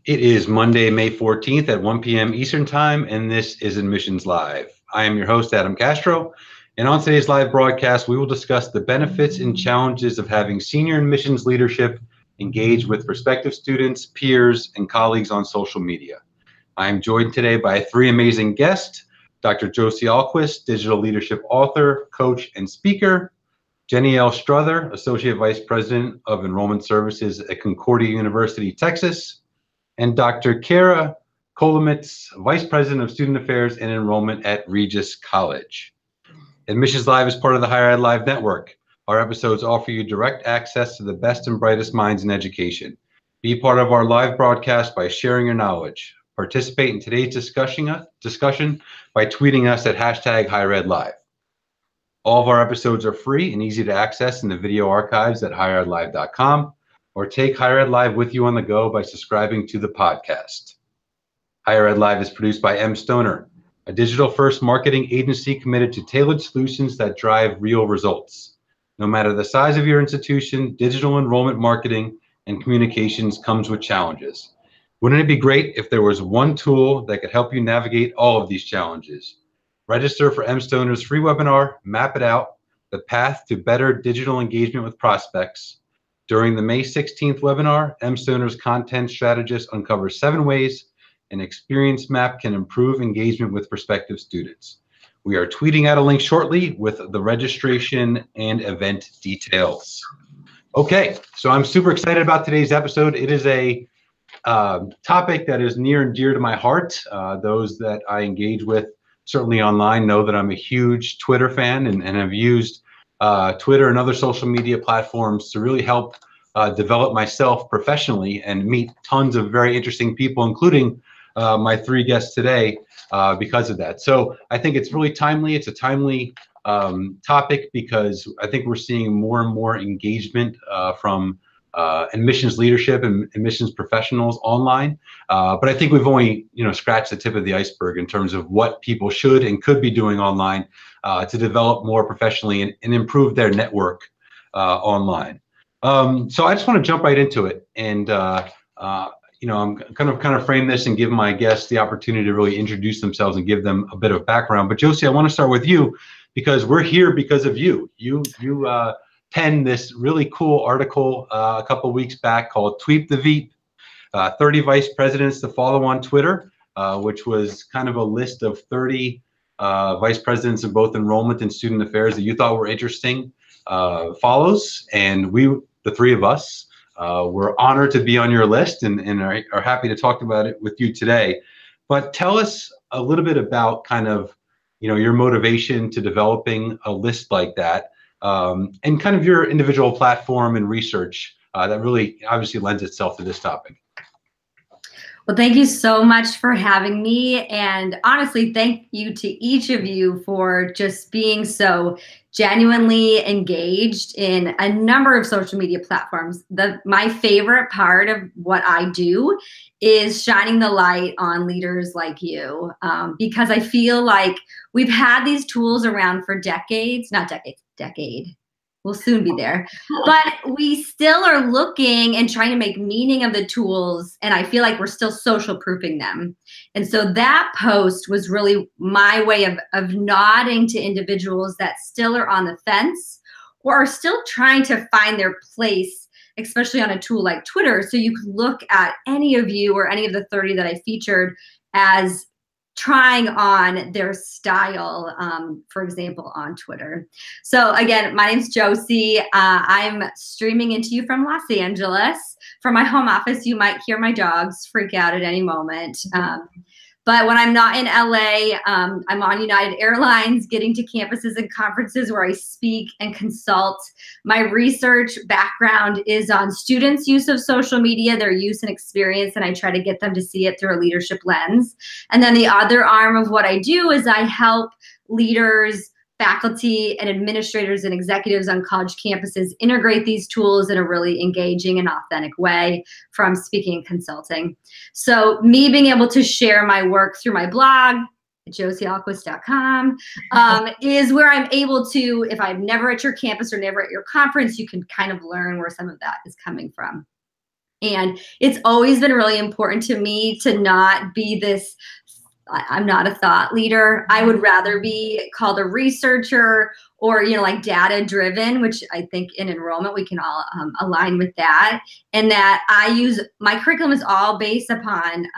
It is Monday, May 14th at 1 p.m. Eastern Time, and this is Admissions Live. I am your host, Adam Castro, and on today's live broadcast, we will discuss the benefits and challenges of having senior admissions leadership engage with prospective students, peers, and colleagues on social media. I am joined today by three amazing guests: Dr. Josie Alquist, digital leadership author, coach, and speaker; Jenny L. Struther, Associate Vice President of Enrollment Services at Concordia University, Texas; and Dr. Kara Kolomitz, Vice President of Student Affairs and Enrollment at Regis College. Admissions Live is part of the Higher Ed Live Network. Our episodes offer you direct access to the best and brightest minds in education. Be part of our live broadcast by sharing your knowledge. Participate in today's discussion by tweeting us at #HigherEdLive. All of our episodes are free and easy to access in the video archives at higheredlive.com, or take Higher Ed Live with you on the go by subscribing to the podcast. Higher Ed Live is produced by M. Stoner, a digital-first marketing agency committed to tailored solutions that drive real results. No matter the size of your institution, digital enrollment marketing and communications comes with challenges. Wouldn't it be great if there was one tool that could help you navigate all of these challenges? Register for M. Stoner's free webinar, Map It Out, The Path to Better Digital Engagement with Prospects. During the May 16th webinar, M. Stoner's content strategist uncovers 7 ways an experience map can improve engagement with prospective students. We are tweeting out a link shortly with the registration and event details. Okay, so I'm super excited about today's episode. It is a topic that is near and dear to my heart. Those that I engage with, certainly online, know that I'm a huge Twitter fan and have used Twitter and other social media platforms to really help develop myself professionally and meet tons of very interesting people, including my 3 guests today, because of that. So I think it's really timely. It's a timely topic because I think we're seeing more and more engagement from admissions leadership and admissions professionals online. But I think we've only scratched the tip of the iceberg in terms of what people should and could be doing online to develop more professionally and improve their network online. So I just want to jump right into it, and I'm kind of frame this and give my guests the opportunity to really introduce themselves and give them a bit of background. But Josie, I want to start with you because we're here because of you. You penned this really cool article a couple weeks back called "Tweet the Veep: 30 Vice Presidents to Follow on Twitter," which was kind of a list of 30 vice presidents of both enrollment and student affairs that you thought were interesting follows. And we, the 3 of us, we're honored to be on your list and are happy to talk about it with you today. But tell us a little bit about kind of your motivation to developing a list like that, and kind of your individual platform and research that really obviously lends itself to this topic. Well, thank you so much for having me. And honestly, thank you to each of you for just being so genuinely engaged in a number of social media platforms. My favorite part of what I do is shining the light on leaders like you, because I feel like we've had these tools around for decades, not decades, decade. We'll soon be there, but we still are looking and trying to make meaning of the tools, and I feel like we're still social proofing them. And so that post was really my way of nodding to individuals that still are on the fence or are still trying to find their place, especially on a tool like Twitter. So you could look at any of you or any of the 30 that I featured as trying on their style, for example, on Twitter. So again, my name's Josie. I'm streaming into you from Los Angeles. From my home office, you might hear my dogs freak out at any moment. But when I'm not in LA, I'm on United Airlines, getting to campuses and conferences where I speak and consult. My research background is on students' use of social media, their use and experience, and I try to get them to see it through a leadership lens. And then the other arm of what I do is I help leaders, faculty, and administrators and executives on college campuses integrate these tools in a really engaging and authentic way from speaking and consulting. So me being able to share my work through my blog josiealquist.com, is where I'm able to, if I'm never at your campus or never at your conference, you can kind of learn where some of that is coming from. And it's always been really important to me to not be this, I'm not a thought leader. I would rather be called a researcher or, like data driven, which I think in enrollment, we can all align with that. And that my curriculum is all based upon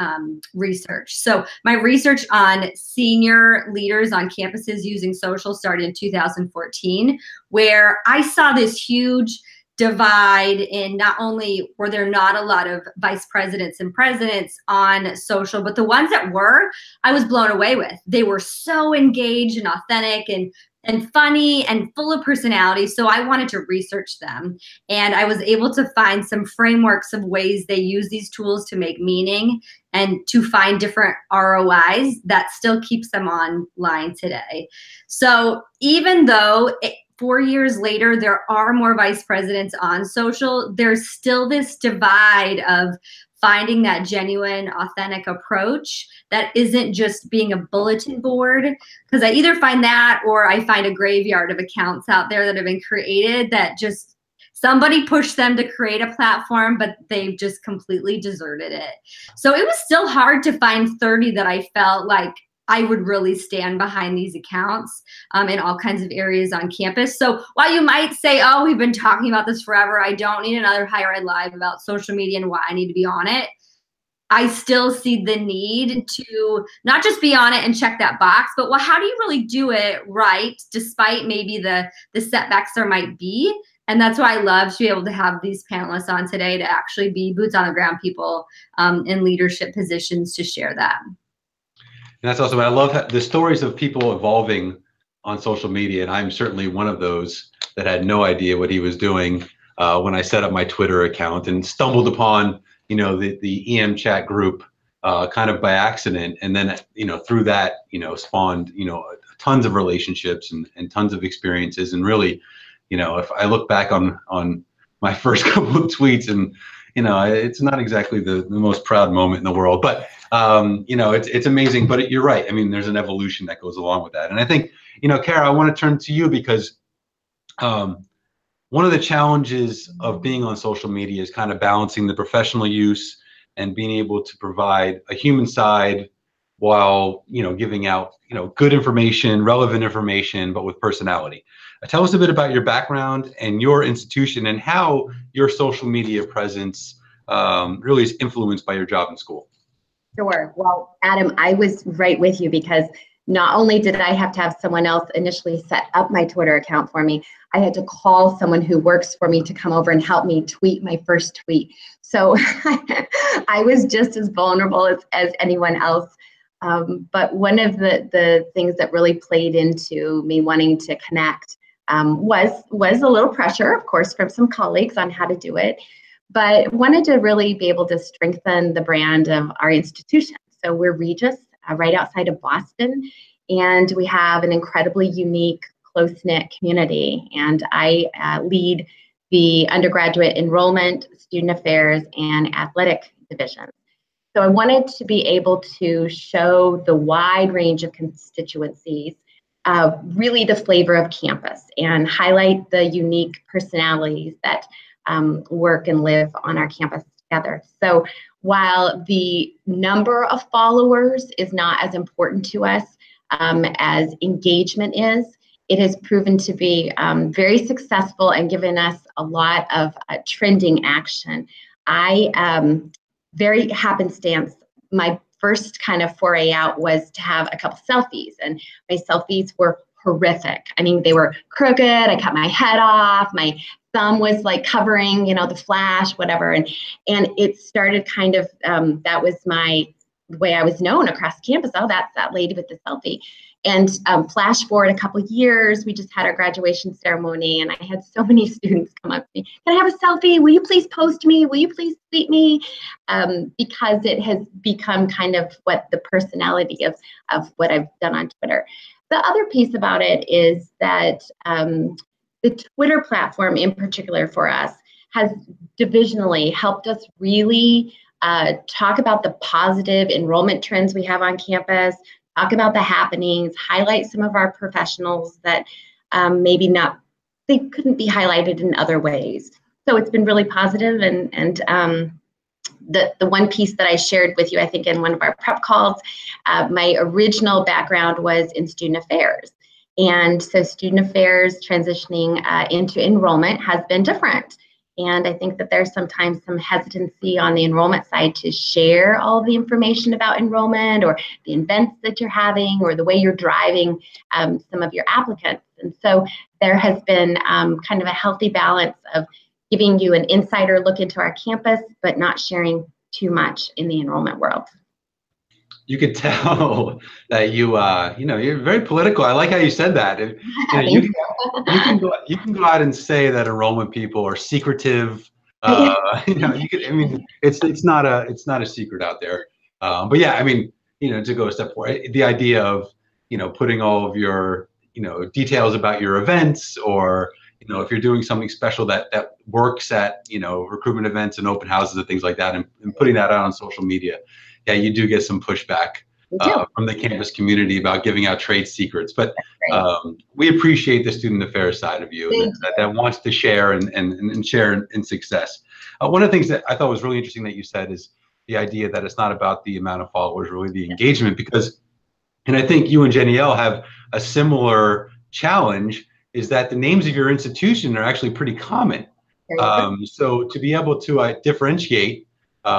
research. So my research on senior leaders on campuses using social started in 2014, where I saw this huge divide in not only were there not a lot of vice presidents and presidents on social, but the ones that were, I was blown away with. They were so engaged and authentic and funny and full of personality. So I wanted to research them. And I was able to find some frameworks of ways they use these tools to make meaning and to find different ROIs that still keeps them online today. So even though 4 years later, there are more vice presidents on social, there's still this divide of finding that genuine, authentic approach that isn't just being a bulletin board. Because I either find that or I find a graveyard of accounts out there that have been created that just somebody pushed them to create a platform, but they've just completely deserted it. So it was still hard to find 30 that I felt like I would really stand behind these accounts in all kinds of areas on campus. So while you might say, oh, we've been talking about this forever, I don't need another Higher Ed Live about social media and why I need to be on it, I still see the need to not just be on it and check that box, but well, how do you really do it right, despite maybe the setbacks there might be? And that's why I love to be able to have these panelists on today to actually be boots on the ground people in leadership positions to share that. And that's awesome. I love the stories of people evolving on social media. And I'm certainly one of those that had no idea what he was doing when I set up my Twitter account and stumbled upon, the EM chat group kind of by accident. And then, through that, spawned, tons of relationships and tons of experiences. And really, if I look back on my first couple of tweets and, it's not exactly the most proud moment in the world, but it's amazing. But you're right. I mean, there's an evolution that goes along with that. And I think, Kara, I want to turn to you because one of the challenges of being on social media is kind of balancing the professional use and being able to provide a human side while, giving out, good information, relevant information, but with personality. Tell us a bit about your background and your institution and how your social media presence really is influenced by your job in school. Sure. Well, Adam, I was right with you because not only did I have to have someone else initially set up my Twitter account for me, I had to call someone who works for me to come over and help me tweet my first tweet. So I was just as vulnerable as anyone else. But one of the things that really played into me wanting to connect was a little pressure, of course, from some colleagues on how to do it, but wanted to really be able to strengthen the brand of our institution. So we're Regis, right outside of Boston, and we have an incredibly unique, close-knit community. And I lead the undergraduate enrollment, student affairs, and athletic divisions. So I wanted to be able to show the wide range of constituencies, really the flavor of campus, and highlight the unique personalities that work and live on our campus together. So while the number of followers is not as important to us as engagement is, it has proven to be very successful and given us a lot of trending action. Very happenstance, my first kind of foray out was to have a couple selfies, and my selfies were horrific. I mean, they were crooked. I cut my head off. My thumb was like covering, the flash, whatever. And it started kind of, that was the way I was known across campus. Oh, that's that lady with the selfie. And flash forward a couple of years, we just had our graduation ceremony, and I had so many students come up to me. Can I have a selfie? Will you please post me? Will you please tweet me? Because it has become kind of what the personality of what I've done on Twitter. The other piece about it is that the Twitter platform in particular for us has divisionally helped us really talk about the positive enrollment trends we have on campus, talk about the happenings, highlight some of our professionals that maybe not, they couldn't be highlighted in other ways. So it's been really positive, and the one piece that I shared with you, I think in one of our prep calls, my original background was in student affairs. And so student affairs transitioning into enrollment has been different. And I think that there's sometimes some hesitancy on the enrollment side to share all of the information about enrollment or the events that you're having or the way you're driving some of your applicants. And so there has been kind of a healthy balance of giving you an insider look into our campus, but not sharing too much in the enrollment world. You could tell that you're very political. I like how you said that. You can go out and say that enrollment people are secretive. It's not a secret out there. But yeah, I mean, to go a step forward, the idea of putting all of your details about your events, or if you're doing something special that works at recruitment events and open houses and things like that, and putting that out on social media. Yeah, you do get some pushback from the campus community about giving out trade secrets, but we appreciate the student affairs side of you that wants to share and share in success. One of the things that I thought was really interesting that you said is the idea that it's not about the amount of followers, really the engagement, and I think you and Jennielle have a similar challenge, is that the names of your institution are actually pretty common. So to be able to differentiate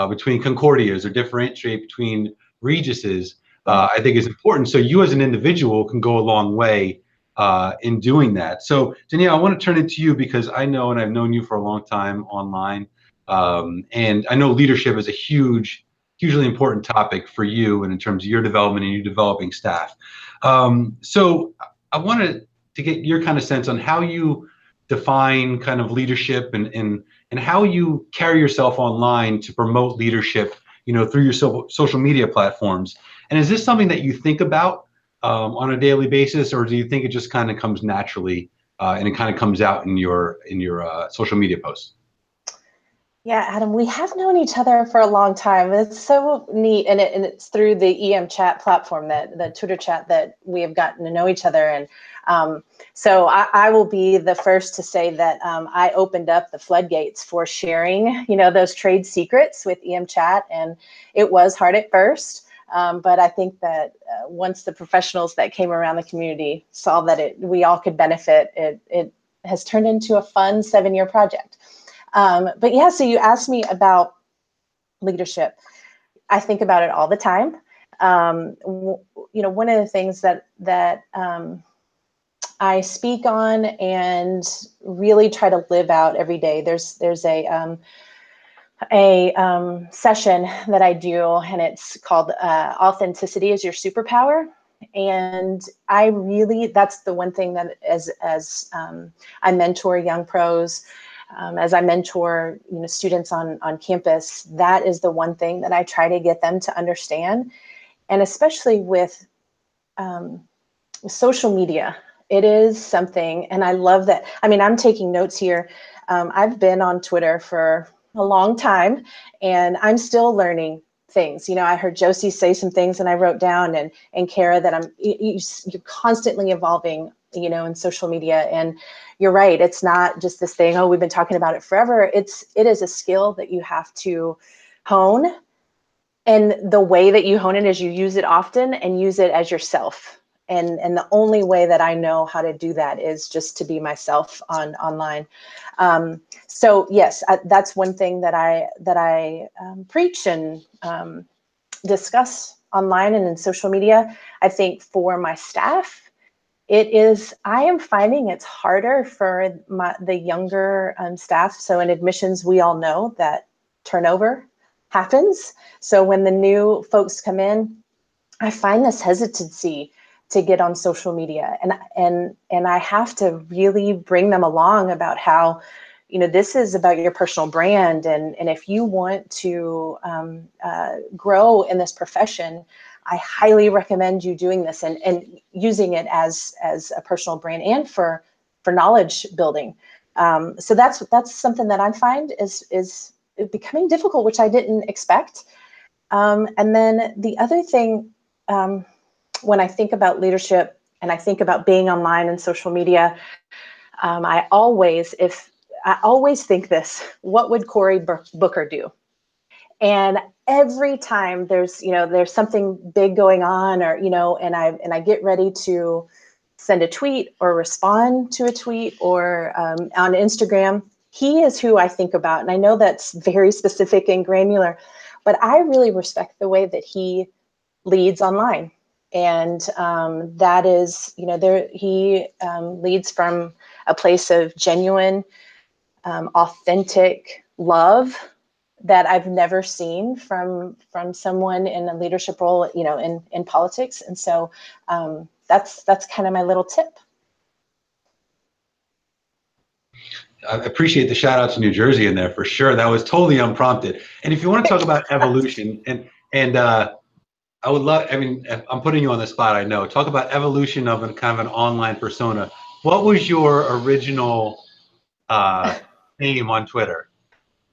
between Concordias or differentiate between Regises, I think is important. So you as an individual can go a long way in doing that. So Jennielle, I want to turn it to you, because I know, and I've known you for a long time online, and I know leadership is a hugely important topic for you, and in terms of your development and you developing staff. So I wanted to get your kind of sense on how you define kind of leadership and how you carry yourself online to promote leadership, through your social media platforms. And is this something that you think about on a daily basis, or do you think it just kind of comes naturally and it kind of comes out in your social media posts? Yeah, Adam, we have known each other for a long time. It's so neat, and it's through the EM chat platform, the Twitter chat, that we have gotten to know each other. And so I will be the first to say that I opened up the floodgates for sharing, those trade secrets with EM chat, and it was hard at first. But I think that once the professionals that came around the community saw that we all could benefit, it has turned into a fun 7-year project. But yeah, so you asked me about leadership. I think about it all the time. One of the things that I speak on and really try to live out every day. There's a session that I do, and it's called Authenticity is Your Superpower. And that's the one thing that as I mentor young pros, as I mentor students on campus, that is the one thing that I try to get them to understand. And especially with social media, it is something, and I love that. I mean, I'm taking notes here. I've been on Twitter for a long time, and I'm still learning things. I heard Josie say some things, and I wrote down, and Kara, that you're constantly evolving, in social media. And you're right, it's not just this thing, we've been talking about it forever. It is a skill that you have to hone. And the way that you hone it is you use it often and use it as yourself. And the only way that I know how to do that is just to be myself online. So yes, that's one thing that I preach and discuss online and in social media. I think for my staff, I am finding it's harder for the younger staff. So in admissions, we all know that turnover happens. So when the new folks come in, I find this hesitancy to get on social media, and I have to really bring them along about how, this is about your personal brand, and if you want to grow in this profession, I highly recommend you doing this and using it as a personal brand and for knowledge building. So that's something that I find is becoming difficult, which I didn't expect. And then the other thing, when I think about leadership and I think about being online and social media, I always think this: what would Cory Booker do? And every time there's something big going on, or and I get ready to send a tweet or respond to a tweet or on Instagram, he is who I think about. And I know that's very specific and granular, but I really respect the way that he leads online. And that is, he leads from a place of genuine, authentic love that I've never seen from someone in a leadership role, in politics. And so that's kind of my little tip. I appreciate the shout out to New Jersey in there for sure. That was totally unprompted. And if you want to talk about evolution, and I would love, I mean, I'm putting you on the spot, I know. Talk about evolution of a kind of an online persona. What was your original name on Twitter?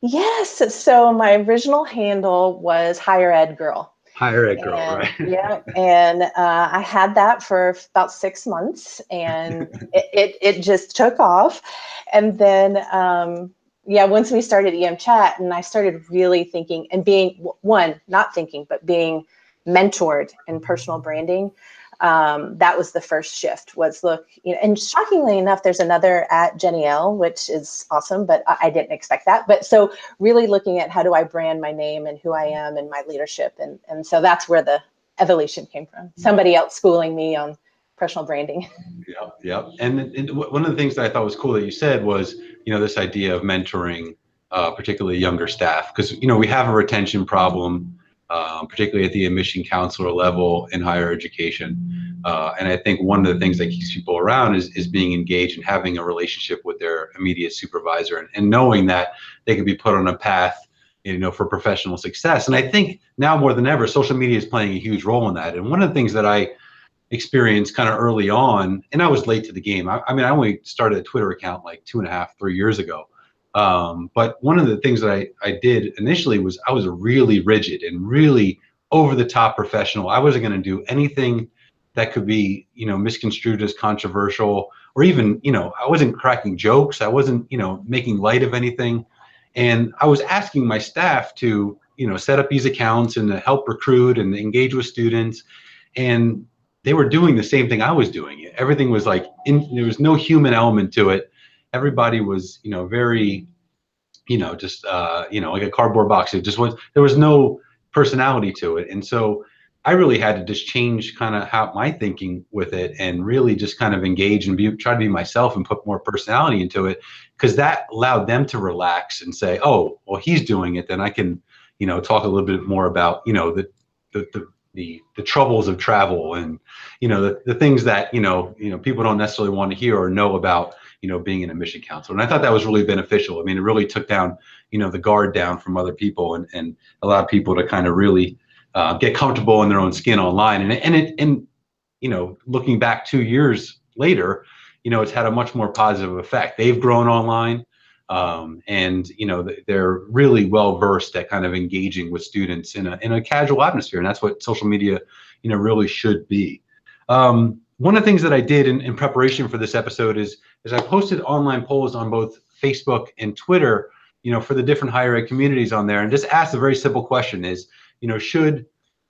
Yes. So my original handle was Higher Ed Girl. Higher Ed Girl, right? Yeah. And I had that for about 6 months, and it just took off. And then, once we started EM Chat and I started really thinking and being not thinking, but being mentored in personal branding, that was the first shift. Was look, and shockingly enough, there's another at Jenny L, which is awesome, but I didn't expect that. But so really looking at how do I brand my name and who I am and my leadership, and so that's where the evolution came from. Somebody else schooling me on personal branding. Yep. And one of the things that I thought was cool that you said was, this idea of mentoring, particularly younger staff, because we have a retention problem. Particularly at the admission counselor level in higher education. And I think one of the things that keeps people around is being engaged and having a relationship with their immediate supervisor, and knowing that they can be put on a path, for professional success. And I think now more than ever, social media is playing a huge role in that. And one of the things that I experienced kind of early on, and I was late to the game. I mean, I only started a Twitter account like 2.5, 3 years ago. But one of the things that I did initially was I was really rigid and really over the top professional. I wasn't going to do anything that could be, misconstrued as controversial, or even, I wasn't cracking jokes. I wasn't, making light of anything. And I was asking my staff to, set up these accounts and to help recruit and engage with students. And they were doing the same thing I was doing. Everything was like, there was no human element to it. Everybody was, very, just, like a cardboard box. It just was, there was no personality to it. And so I really had to just change kind of how my thinking with it, and really just kind of engage and try to be myself and put more personality into it, because that allowed them to relax and say, oh, well, he's doing it, then I can, talk a little bit more about, the troubles of travel, and the things that people don't necessarily want to hear or know about being an admission counselor. And I thought that was really beneficial. I mean, it really took down the guard down from other people, and allowed people to kind of really get comfortable in their own skin online. And looking back 2 years later, it's had a much more positive effect. They've grown online. And they're really well versed at kind of engaging with students in a casual atmosphere, and that's what social media really should be. One of the things that I did in preparation for this episode is I posted online polls on both Facebook and Twitter, for the different higher ed communities on there, and just asked a very simple question: is should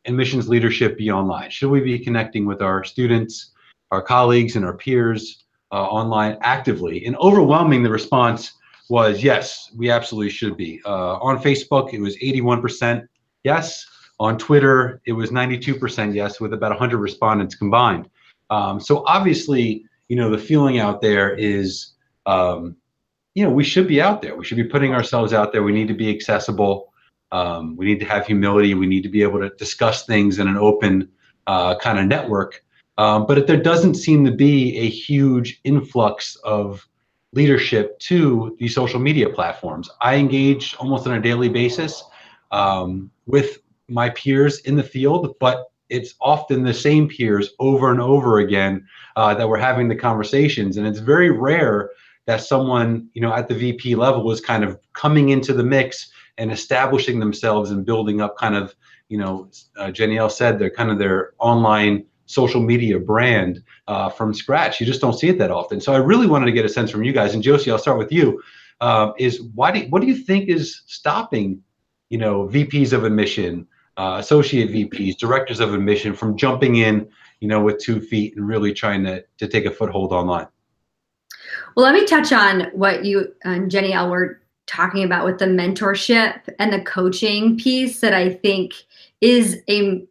admissions leadership be online? Should we be connecting with our students, our colleagues, and our peers online actively? And overwhelming the response was yes, we absolutely should be. On Facebook, it was 81% yes. On Twitter, it was 92% yes, with about 100 respondents combined. So obviously, the feeling out there is, we should be out there. We should be putting ourselves out there. We need to be accessible. We need to have humility. We need to be able to discuss things in an open kind of network. But there doesn't seem to be a huge influx of leadership to these social media platforms. I engage almost on a daily basis with my peers in the field, but it's often the same peers over and over again that we're having the conversations. And it's very rare that someone, at the VP level is kind of coming into the mix and establishing themselves and building up kind of, Jenny L said, they're kind of their online social media brand from scratch. You just don't see it that often. So I really wanted to get a sense from you guys. And Josie, I'll start with you. What do you think is stopping, VPs of admission, associate VPs, directors of admission from jumping in, with 2 feet and really trying to take a foothold online? Well, let me touch on what you and Jenny L were talking about with the mentorship and the coaching piece that I think is a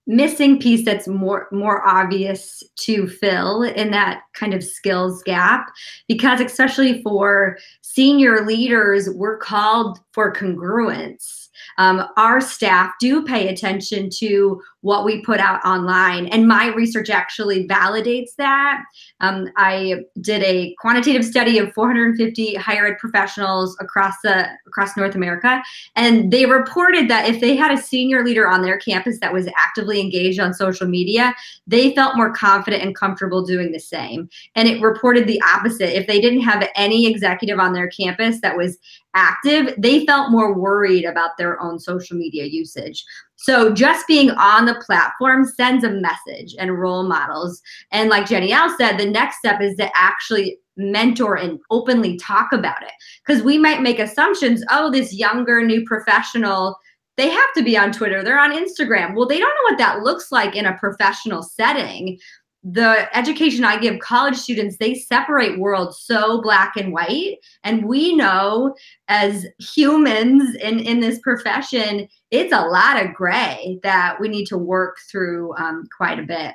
missing piece that's more obvious to fill in that kind of skills gap, because especially for senior leaders, we're called for congruence. Our staff do pay attention to what we put out online, and my research actually validates that. I did a quantitative study of 450 higher ed professionals across North America, and they reported that if they had a senior leader on their campus that was actively engaged on social media, they felt more confident and comfortable doing the same. And it reported the opposite. If they didn't have any executive on their campus that was active, they felt more worried about their own social media usage. So just being on the platform sends a message and role models. And like Jenny L said, the next step is to actually mentor and openly talk about it. Because we might make assumptions, oh, this younger new professional, they have to be on Twitter, they're on Instagram. Well, they don't know what that looks like in a professional setting. The education I give college students, they separate worlds so black and white. And we know as humans in this profession, it's a lot of gray that we need to work through quite a bit.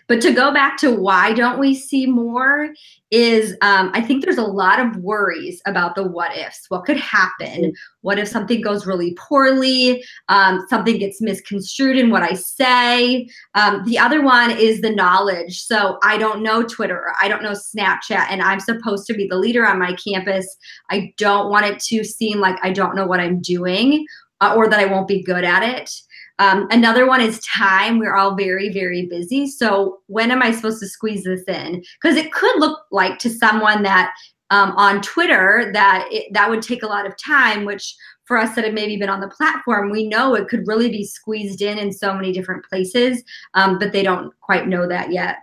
But to go back to why don't we see more is I think there's a lot of worries about the what ifs. What could happen? What if something goes really poorly? Something gets misconstrued in what I say. The other one is the knowledge. So I don't know Twitter, or I don't know Snapchat, and I'm supposed to be the leader on my campus. I don't want it to seem like I don't know what I'm doing or that I won't be good at it. Another one is time. We're all very, very busy. So when am I supposed to squeeze this in? Because it could look like to someone that on Twitter that would take a lot of time, which for us that have maybe been on the platform, we know it could really be squeezed in so many different places, but they don't quite know that yet.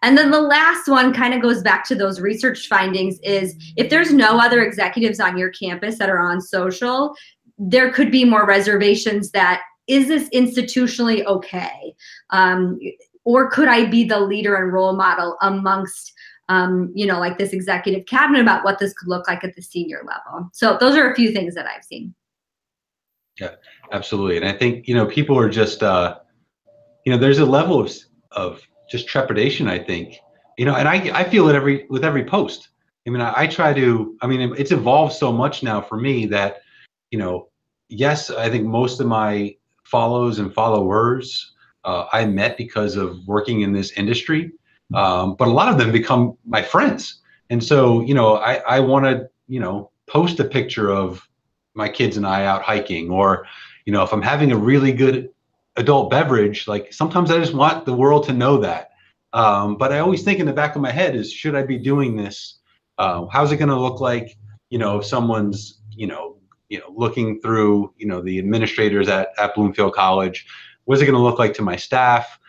And then the last one kind of goes back to those research findings is if there's no other executives on your campus that are on social, there could be more reservations that, is this institutionally okay? Or could I be the leader and role model amongst, like this executive cabinet about what this could look like at the senior level? So those are a few things that I've seen. Yeah, absolutely. And I think, people are just, there's a level of just trepidation, I think, and I feel it with every post. I try to, it's evolved so much now for me that, yes, I think most of my follows and followers I met because of working in this industry, but a lot of them become my friends. And so, I want to, post a picture of my kids and I out hiking, or, if I'm having a really good adult beverage, like sometimes I just want the world to know that. But I always think in the back of my head is, should I be doing this? How's it going to look like, if someone's, looking through, the administrators at Bloomfield College? What's it going to look like to my staff?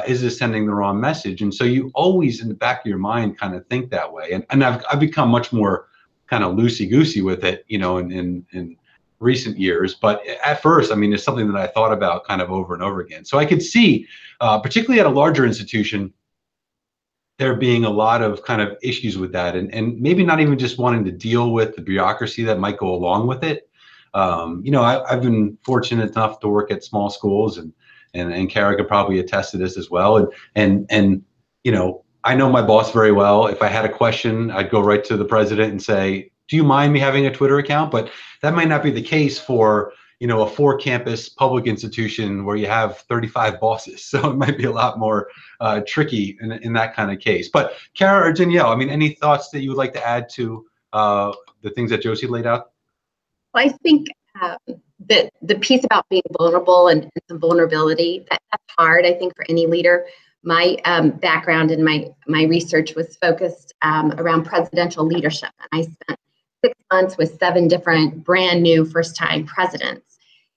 Is this sending the wrong message? And so you always in the back of your mind kind of think that way. And I've become much more kind of loosey-goosey with it, in recent years. But at first, it's something that I thought about kind of over and over again. So I could see, particularly at a larger institution, there being a lot of kind of issues with that, and maybe not even just wanting to deal with the bureaucracy that might go along with it. I've been fortunate enough to work at small schools, and Kara could probably attest to this as well. And I know my boss very well. If I had a question, I'd go right to the president and say, do you mind me having a Twitter account? But that might not be the case for, a 4-campus public institution where you have 35 bosses. So it might be a lot more tricky in that kind of case. But Kara or Danielle, any thoughts that you would like to add to the things that Josie laid out? Well, I think that the piece about being vulnerable and some vulnerability, that's hard, I think, for any leader. My background and my research was focused around presidential leadership. And I spent 6 months with 7 different brand new first-time presidents.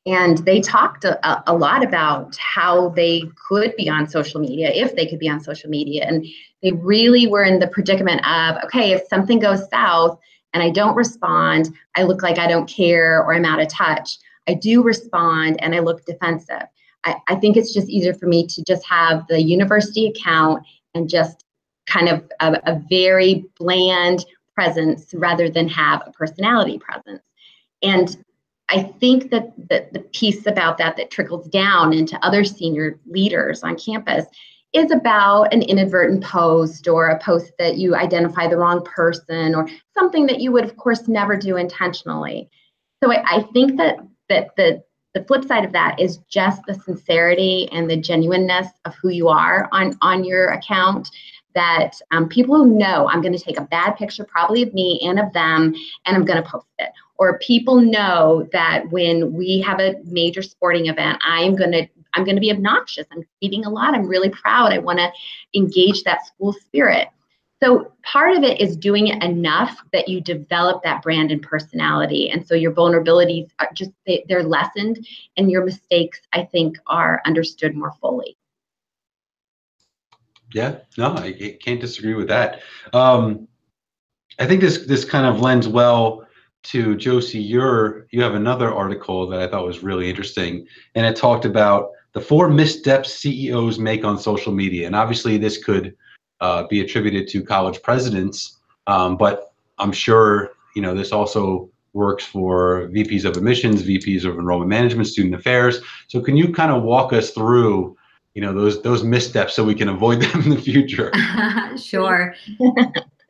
And they talked a lot about how they could be on social media, if they could be on social media. And they really were in the predicament of, okay, if something goes south and I don't respond, I look like I don't care or I'm out of touch. I do respond and I look defensive. I think it's just easier for me to just have the university account and just kind of a very bland presence rather than have a personality presence. And I think that the piece about that trickles down into other senior leaders on campus is about an inadvertent post or a post that you identify the wrong person or something that you would, of course, never do intentionally. So I think that the flip side of that is just the sincerity and the genuineness of who you are on your account. That people who know I'm going to take a bad picture, probably of me and of them, and I'm going to post it. Or people know that when we have a major sporting event, I'm going to be obnoxious. I'm tweeting a lot. I'm really proud. I want to engage that school spirit. So part of it is doing it enough that you develop that brand and personality. And so your vulnerabilities are just, they're lessened, and your mistakes, I think, are understood more fully. Yeah, no, I can't disagree with that. I think this kind of lends well to Josie. You have another article that I thought was really interesting, and it talked about the 4 missteps CEOs make on social media. And obviously, this could be attributed to college presidents, but I'm sure this also works for VPs of admissions, VPs of enrollment management, student affairs. So can you kind of walk us through those missteps so we can avoid them in the future? Sure.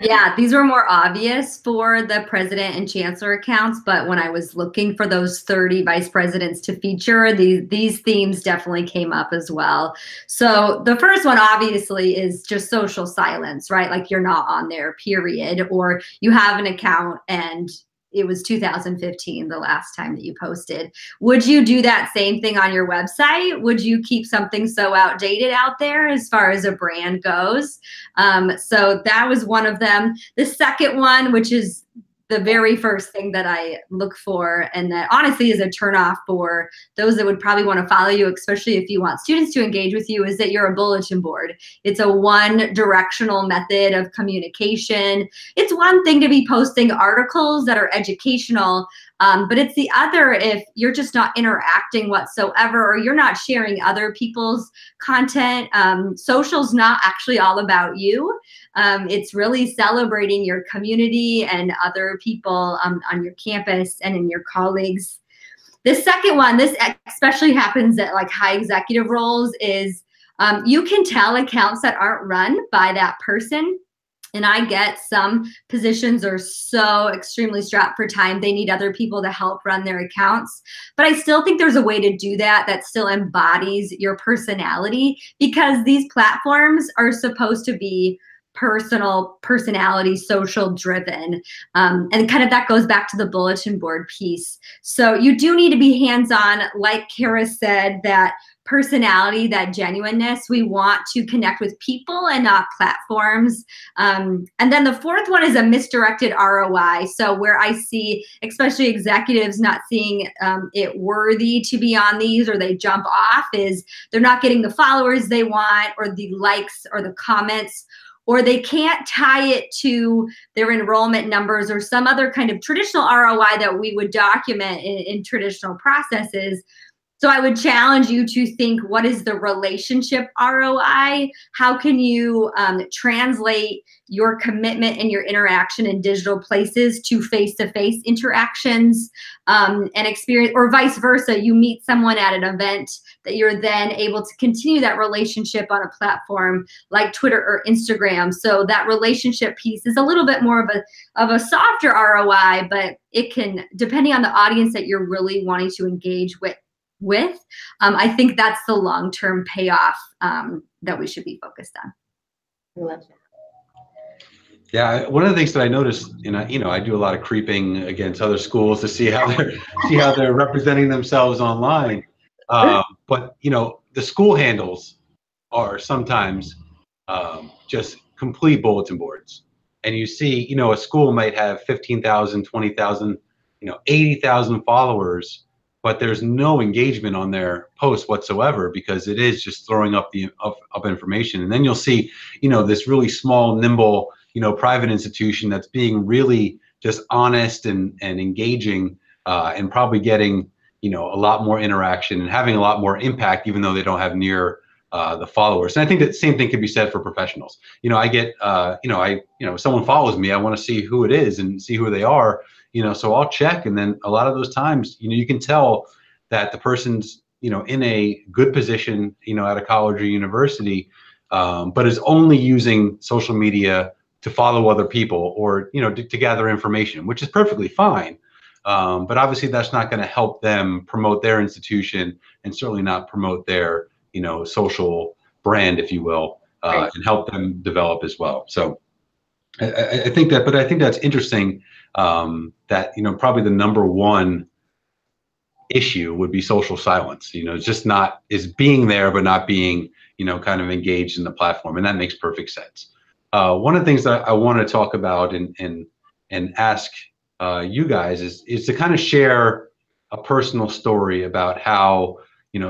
Yeah, these were more obvious for the president and chancellor accounts, but when I was looking for those 30 vice presidents to feature, these themes definitely came up as well. So the first one obviously is just social silence, right? Like you're not on there, period, or you have an account and it was 2015 the last time that you posted. Would you do that same thing on your website? Would you keep something so outdated out there as far as a brand goes? So that was one of them. The second one, which is the very first thing that I look for, and that honestly is a turnoff for those that would probably want to follow you, especially if you want students to engage with you, is that you're a bulletin board. It's a one-directional method of communication. It's one thing to be posting articles that are educational, but it's the other if you're just not interacting whatsoever, or you're not sharing other people's content. Social's not actually all about you. It's really celebrating your community and other people on your campus and in your colleagues. The second one, this especially happens at like high executive roles, is you can tell accounts that aren't run by that person. And I get some positions are so extremely strapped for time, they need other people to help run their accounts. But I still think there's a way to do that still embodies your personality, because these platforms are supposed to be personality, social driven. And kind of that goes back to the bulletin board piece. So you do need to be hands-on, like Kara said, that personality, that genuineness. We want to connect with people and not platforms. And then the fourth one is a misdirected ROI. So where I see, especially executives not seeing it worthy to be on these, or they jump off, is they're not getting the followers they want, or the likes or the comments, or they can't tie it to their enrollment numbers or some other kind of traditional ROI that we would document in traditional processes. So I would challenge you to think, what is the relationship ROI? How can you translate your commitment and your interaction in digital places to face-to-face interactions and experience, or vice versa? You meet someone at an event that you're then able to continue that relationship on a platform like Twitter or Instagram. So that relationship piece is a little bit more of a softer ROI, but it can, depending on the audience that you're really wanting to engage with, I think that's the long-term payoff that we should be focused on. I love that. Yeah, one of the things that I noticed, and I do a lot of creeping against other schools to see how they're representing themselves online. But the school handles are sometimes just complete bulletin boards, and you see, a school might have 15,000, 20,000, 80,000 followers, but there's no engagement on their post whatsoever because it is just throwing up up information. And then you'll see, this really small, nimble, private institution that's being really just honest and engaging, and probably getting, a lot more interaction and having a lot more impact, even though they don't have near the followers. And I think that same thing could be said for professionals. I get, if someone follows me, I want to see who it is and see who they are, so I'll check. And then a lot of those times, you can tell that the person's, in a good position, at a college or university, but is only using social media to follow other people or, to gather information, which is perfectly fine. But obviously that's not going to help them promote their institution and certainly not promote their, social brand, if you will, Right. and help them develop as well. So I think that, but I think that's interesting, that, probably the number one issue would be social silence. It's just not, is being there, but not being, kind of engaged in the platform. And that makes perfect sense. One of the things that I want to talk about and ask you guys is to kind of share a personal story about how,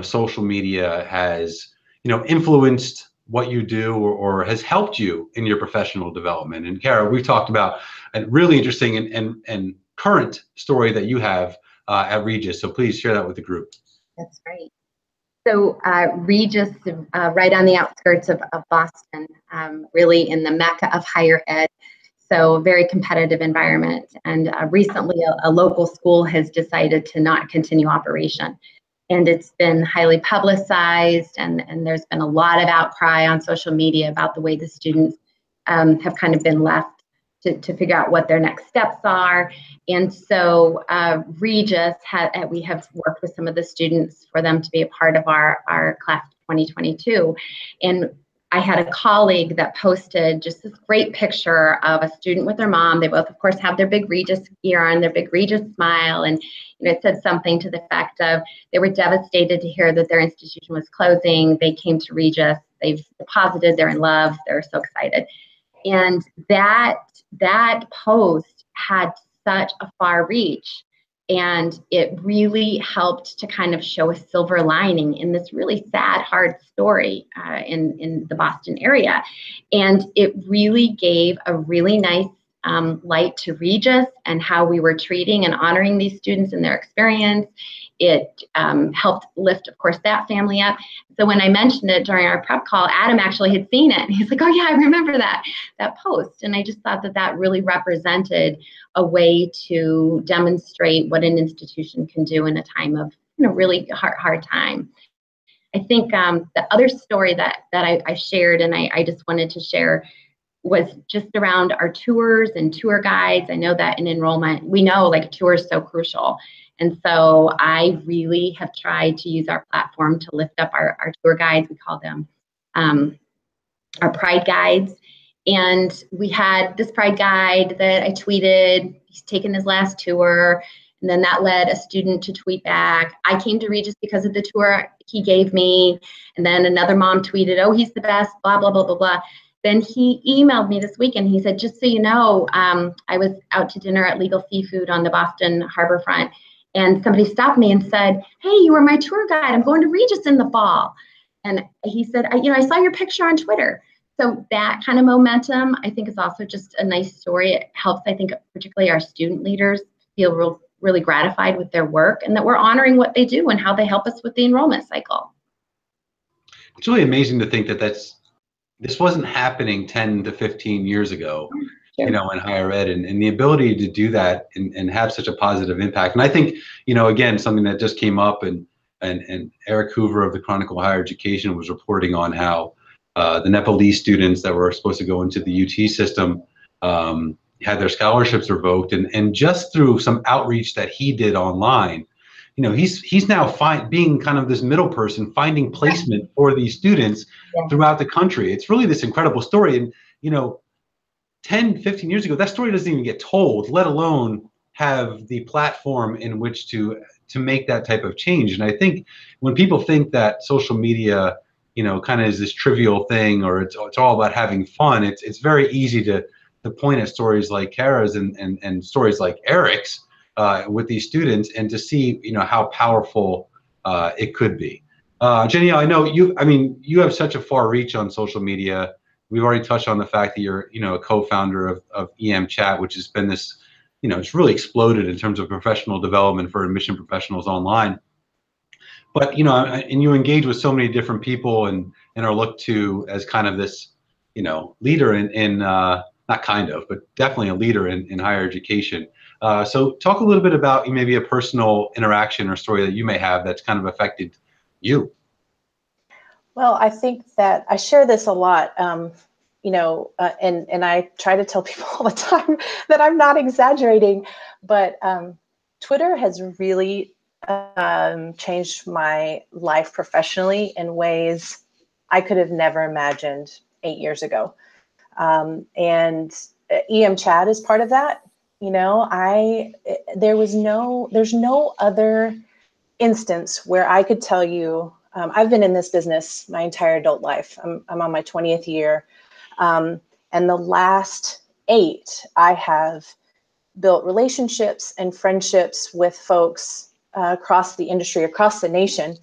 social media has, influenced what you do or has helped you in your professional development. And Kara, we've talked about a really interesting and current story that you have at Regis. So please share that with the group. That's right. So Regis, right on the outskirts of Boston, really in the mecca of higher ed. So very competitive environment. And recently a local school has decided to not continue operation. And it's been highly publicized, and there's been a lot of outcry on social media about the way the students have kind of been left to figure out what their next steps are. And so Regis, we have worked with some of the students for them to be a part of our class of 2022. And I had a colleague that posted just this great picture of a student with their mom. They both, of course, have their big Regis gear on, their big Regis smile. And it said something to the effect of they were devastated to hear that their institution was closing. They came to Regis. They've deposited. They're in love. They're so excited. And that post had such a far reach, and it really helped to kind of show a silver lining in this really sad, hard story in the Boston area. And it really gave a really nice light to Regis and how we were treating and honoring these students and their experience. It helped lift, of course, that family up. So when I mentioned it during our prep call, Adam actually had seen it. He's like, oh yeah, I remember that post. And I just thought that really represented a way to demonstrate what an institution can do in a time of really hard time. I think the other story that I shared, and I just wanted to share, was just around our tours and tour guides. I know that in enrollment, we know like a tour is so crucial. And so I really have tried to use our platform to lift up our tour guides. We call them our Pride guides. And we had this Pride guide that I tweeted. He's taken his last tour. And then that led a student to tweet back, I came to Regis because of the tour he gave me. And then another mom tweeted, oh, he's the best, blah, blah, blah, blah, blah. Then he emailed me this weekend. He said, just so you know, I was out to dinner at Legal Seafood on the Boston harbor front. And somebody stopped me and said, hey, you were my tour guide. I'm going to Regis in the fall. And he said, I saw your picture on Twitter. So that kind of momentum, I think, is also just a nice story. It helps, I think, particularly our student leaders feel really gratified with their work and that we're honoring what they do and how they help us with the enrollment cycle. It's really amazing to think that this wasn't happening 10 to 15 years ago. Sure. In higher ed, and the ability to do that and have such a positive impact. And I think, again, something that just came up, and Eric Hoover of the Chronicle of Higher Education was reporting on how the Nepalese students that were supposed to go into the UT system had their scholarships revoked, and just through some outreach that he did online, he's now being kind of this middle person, finding placement for these students throughout the country. It's really this incredible story. And 10, 15 years ago, that story doesn't even get told, let alone have the platform in which to make that type of change. And I think when people think that social media, kind of is this trivial thing, or it's all about having fun, it's very easy to point at stories like Kara's and stories like Eric's, with these students, and to see, how powerful it could be. Jenny, I know you have such a far reach on social media. We've already touched on the fact that you're, a co-founder of EM Chat, which has been this, it's really exploded in terms of professional development for admission professionals online. But, and you engage with so many different people and are looked to as kind of this, leader in not kind of, but definitely a leader in higher education. So talk a little bit about maybe a personal interaction or story that you may have that's kind of affected you. Well, I think that I share this a lot, and I try to tell people all the time that I'm not exaggerating, but Twitter has really changed my life professionally in ways I could have never imagined 8 years ago. And EM Chat is part of that. There's no other instance where I could tell you, I've been in this business my entire adult life. I'm on my 20th year. And the last 8, I have built relationships and friendships with folks across the industry, across the nation,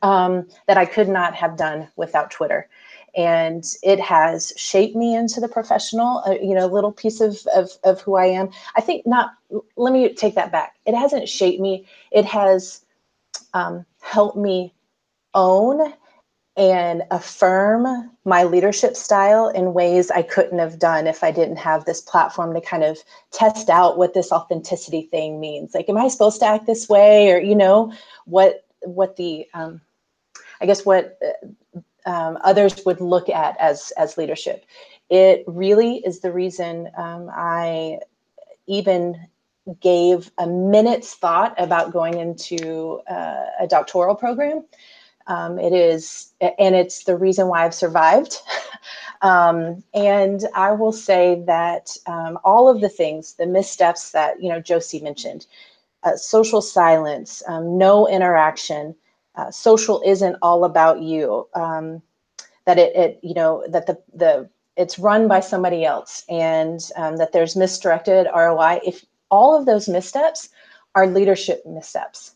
that I could not have done without Twitter. And it has shaped me into the professional, little piece of who I am. I think let me take that back. It hasn't shaped me. It has helped me own and affirm my leadership style in ways I couldn't have done if I didn't have this platform to kind of test out what this authenticity thing means. Like, am I supposed to act this way? Or, what the, I guess what others would look at as leadership. It really is the reason I even gave a minute's thought about going into a doctoral program. It's the reason why I've survived. And I will say that all of the things, the missteps that, Josie mentioned, social silence, no interaction, social isn't all about you, that it's run by somebody else, and that there's misdirected ROI. If all of those missteps are leadership missteps.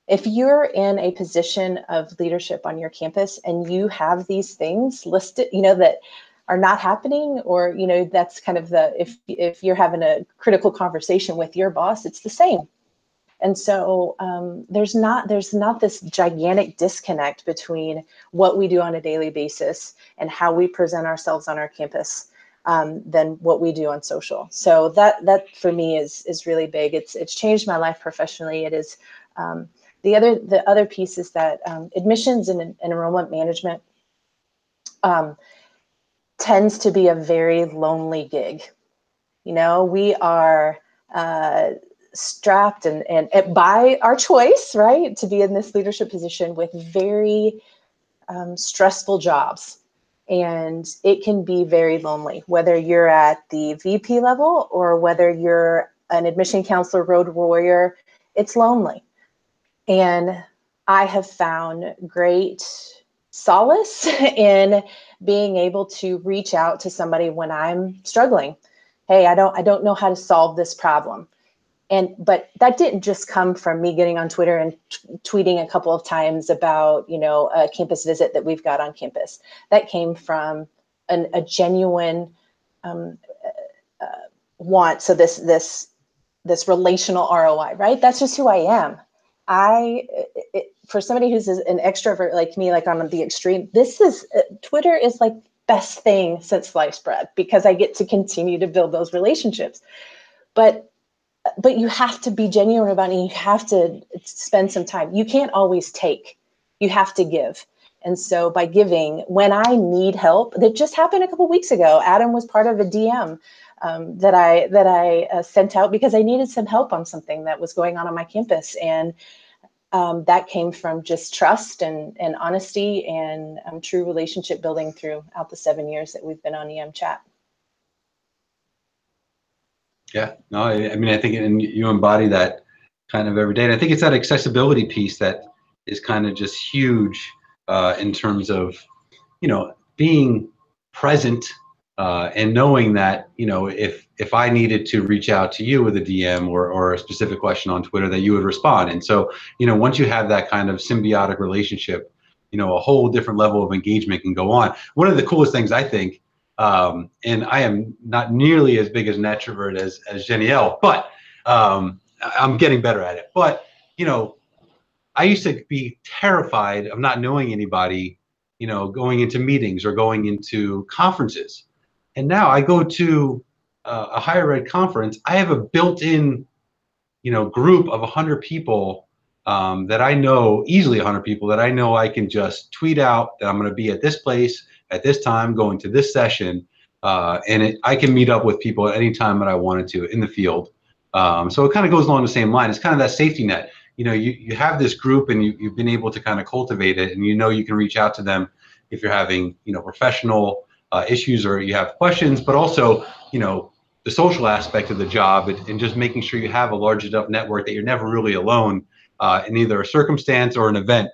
If you're in a position of leadership on your campus and you have these things listed, that are not happening, or, that's kind of if you're having a critical conversation with your boss, it's the same. And so there's not this gigantic disconnect between what we do on a daily basis and how we present ourselves on our campus than what we do on social. So that for me is really big. It's changed my life professionally. It is. The other piece is that admissions and enrollment management tends to be a very lonely gig. We are strapped and by our choice, right, to be in this leadership position with very stressful jobs. And it can be very lonely, whether you're at the VP level or whether you're an admission counselor, road warrior, it's lonely. And I have found great solace in being able to reach out to somebody when I'm struggling. Hey, I don't know how to solve this problem. But that didn't just come from me getting on Twitter and tweeting a couple of times about, a campus visit that we've got on campus. That came from a genuine want. So this relational ROI, right? That's just who I am. For somebody who's an extrovert like me, like on the extreme, Twitter is like best thing since sliced bread, because I get to continue to build those relationships. But you have to be genuine about it. You have to spend some time. You can't always take. You have to give. And so by giving, when I need help, that just happened a couple of weeks ago. Adam was part of a DM that I sent out because I needed some help on something that was going on my campus. And that came from just trust and honesty and true relationship building throughout the 7 years that we've been on EM Chat. Yeah, no, I think you embody that kind of every day. And I think it's that accessibility piece that is kind of just huge in terms of, being present and knowing that, if I needed to reach out to you with a DM or a specific question on Twitter, that you would respond. And so, once you have that kind of symbiotic relationship, a whole different level of engagement can go on. One of the coolest things, I think, and I am not nearly as big as an extrovert as Jenielle, but I'm getting better at it. But, I used to be terrified of not knowing anybody, going into meetings or going into conferences. And now I go to a higher ed conference. I have a built-in, group of 100 people that I know, easily 100 people that I know I can just tweet out that I'm going to be at this place at this time, going to this session, and I can meet up with people at any time that I wanted to in the field. So it kind of goes along the same line. It's kind of that safety net. You have this group and you've been able to kind of cultivate it, and you can reach out to them if you're having professional issues or you have questions, but also the social aspect of the job and just making sure you have a large enough network that you're never really alone in either a circumstance or an event,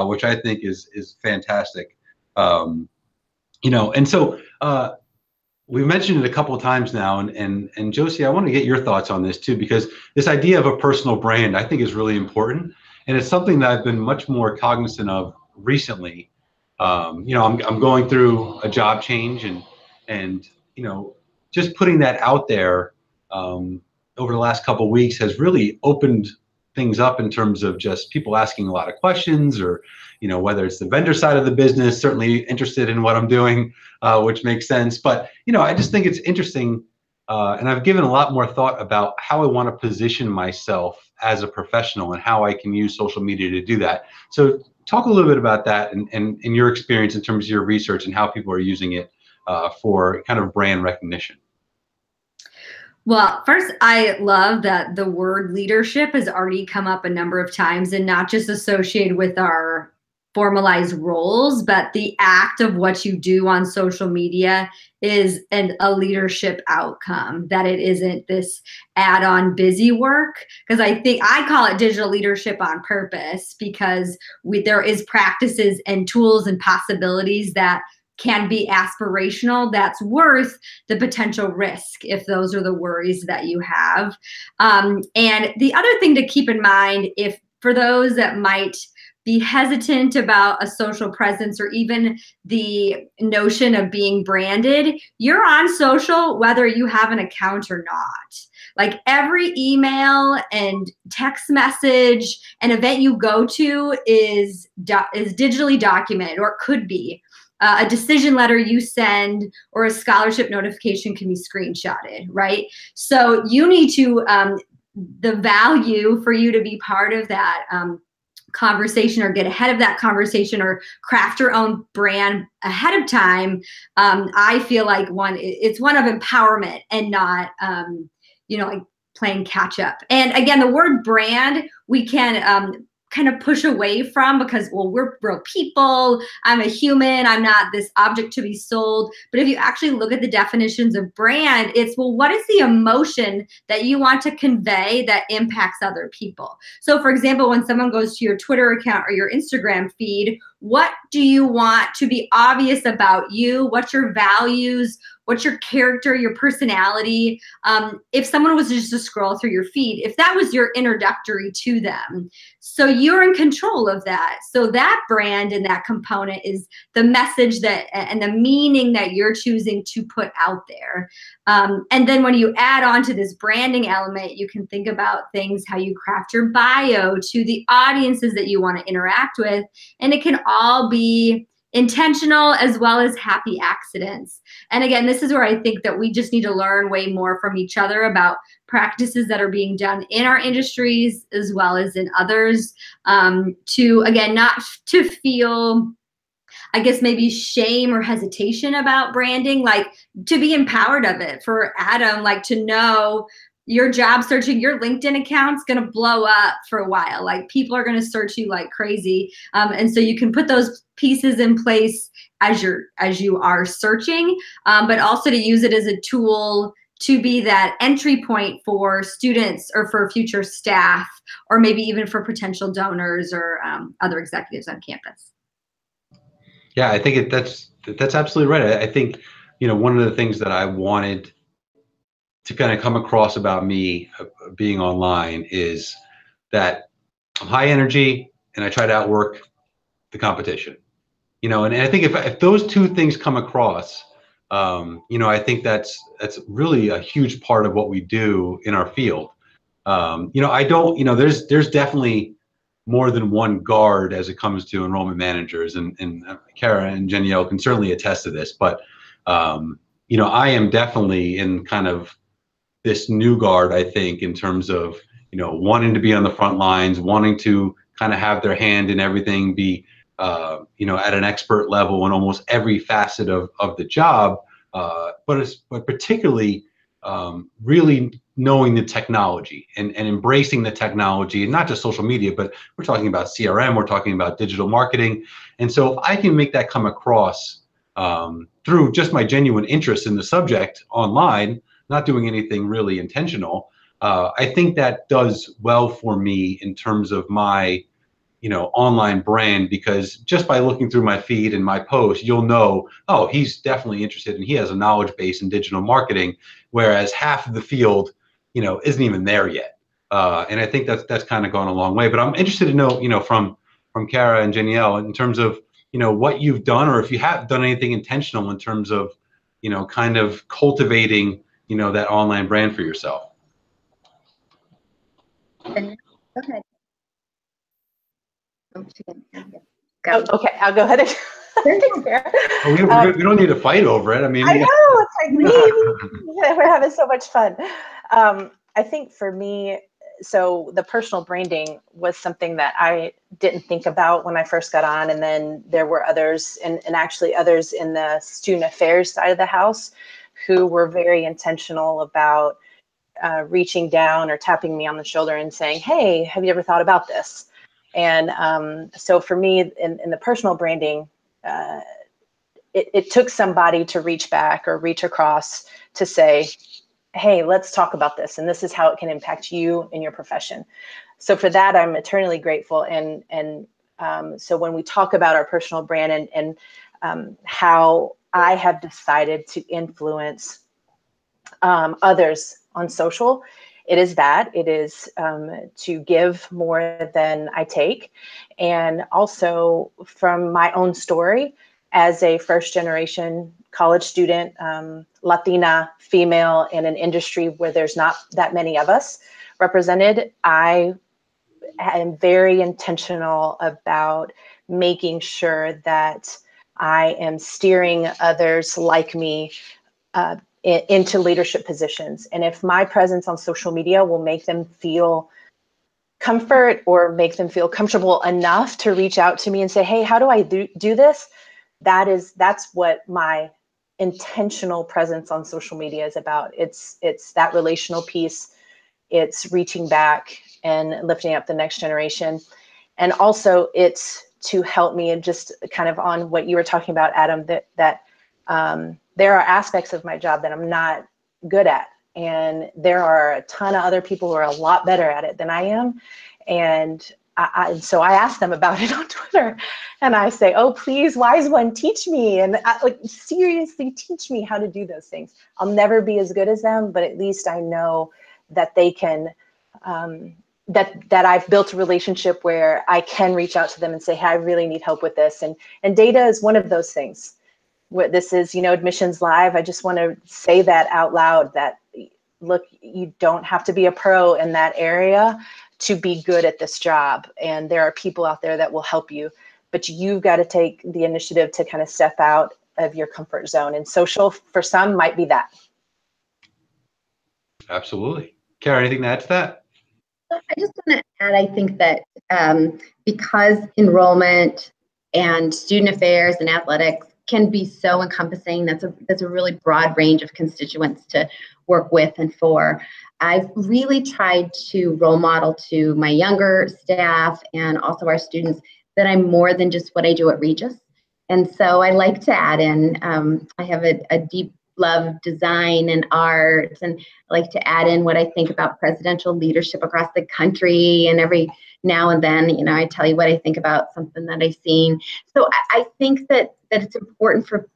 which I think is fantastic. And so we mentioned it a couple of times now, and Josie, I want to get your thoughts on this too, because this idea of a personal brand I think is really important, and it's something that I've been much more cognizant of recently. I'm going through a job change, and just putting that out there over the last couple of weeks has really opened things up in terms of just people asking a lot of questions, or whether it's the vendor side of the business, certainly interested in what I'm doing, which makes sense. But I just think it's interesting, and I've given a lot more thought about how I want to position myself as a professional and how I can use social media to do that. So talk a little bit about that and your experience in terms of your research and how people are using it for kind of brand recognition. Well, first, I love that the word leadership has already come up a number of times, and not just associated with our formalized roles, but the act of what you do on social media is a leadership outcome, that it isn't this add-on busy work. Because I think I call it digital leadership on purpose, because there is practices and tools and possibilities that can be aspirational, that's worth the potential risk if those are the worries that you have. And the other thing to keep in mind, if for those that might be hesitant about a social presence or even the notion of being branded, you're on social whether you have an account or not. Like every email and text message and event you go to is digitally documented, or it could be. A decision letter you send or a scholarship notification can be screenshotted, right? So you need to, the value for you to be part of that conversation or get ahead of that conversation or craft your own brand ahead of time, I feel like it's one of empowerment and not, like playing catch up. And again, the word brand, we can kind of push away from, because, well, we're real people. I'm a human. I'm not this object to be sold. But if you actually look at the definitions of brand, it's, well, what is the emotion that you want to convey that impacts other people? So for example, when someone goes to your Twitter account or your Instagram feed, what do you want to be obvious about you? What's your values? What's your character, your personality? If someone was just to scroll through your feed, if that was your introductory to them, so you're in control of that. So that brand and that component is the message that and the meaning that you're choosing to put out there. And then when you add on to this branding element, you can think about things, how you craft your bio to the audiences that you want to interact with. And it can all be intentional as well as happy accidents. And again, this is where I think that we just need to learn way more from each other about practices that are being done in our industries as well as in others, to, again, not to feel, I guess, maybe shame or hesitation about branding, like to be empowered of it. For Adam, like to know your job searching, your LinkedIn account's going to blow up for a while. Like people are going to search you like crazy. And so you can put those pieces in place as you are searching, but also to use it as a tool to be that entry point for students or for future staff, or maybe even for potential donors or other executives on campus. Yeah, I think that's absolutely right. I think, one of the things that I wanted to kind of come across about me being online is that I'm high energy and I try to outwork the competition. And I think if those two things come across, I think that's really a huge part of what we do in our field. I don't, there's definitely more than one guard as it comes to enrollment managers, and Kara and Danielle can certainly attest to this. But I am definitely in kind of this new guard, I think, in terms of wanting to be on the front lines, wanting to kind of have their hand in everything, be at an expert level in almost every facet of the job, but particularly really knowing the technology and embracing the technology, and not just social media, but we're talking about CRM, we're talking about digital marketing. And so if I can make that come across through just my genuine interest in the subject online, not doing anything really intentional, I think that does well for me in terms of my online brand, because just by looking through my feed and my posts, you'll know, oh, he's definitely interested and he has a knowledge base in digital marketing, whereas half of the field, isn't even there yet. And I think that's kind of gone a long way. But I'm interested to know, from Kara and Danielle, in terms of, what you've done, or if you have done anything intentional in terms of, kind of cultivating, that online brand for yourself. Go ahead. Oh, okay, I'll go ahead. We don't need to fight over it. I mean, I know, it's like we're having so much fun. I think for me, so the personal branding was something that I didn't think about when I first got on, and then there were others, and actually others in the student affairs side of the house who were very intentional about reaching down or tapping me on the shoulder and saying, hey, have you ever thought about this? And so for me, in the personal branding, it took somebody to reach back or reach across to say, hey, let's talk about this. And this is how it can impact you in your profession. So for that, I'm eternally grateful. And so when we talk about our personal brand and how I have decided to influence others on social, it is to give more than I take. And also from my own story as a first generation college student, Latina, female, in an industry where there's not that many of us represented, I am very intentional about making sure that I am steering others like me into leadership positions. And if my presence on social media will make them feel comfort or make them feel comfortable enough to reach out to me and say, hey, how do I do this? That's what my intentional presence on social media is about. It's that relational piece. It's reaching back and lifting up the next generation. And also it's to help me, and just kind of on what you were talking about, Adam, that there are aspects of my job that I'm not good at. And there are a ton of other people who are a lot better at it than I am. And so I ask them about it on Twitter, and I say, oh, please, wise one, teach me. And seriously, teach me how to do those things. I'll never be as good as them, but at least I know that they can, that I've built a relationship where I can reach out to them and say, hey, I really need help with this. And data is one of those things. What this is, Admissions Live. I just want to say that out loud, that look, you don't have to be a pro in that area to be good at this job. And there are people out there that will help you, but you've got to take the initiative to kind of step out of your comfort zone. And social for some might be that. Absolutely. Kara, anything to add to that? I just want to add, I think that because enrollment and student affairs and athletics can be so encompassing, that's a really broad range of constituents to work with and for. I've really tried to role model to my younger staff and also our students that I'm more than just what I do at Regis. And so I like to add in, I have a deep love of design and art, and I like to add in what I think about presidential leadership across the country, and every now and then, I tell you what I think about something that I've seen. So I think that it's important for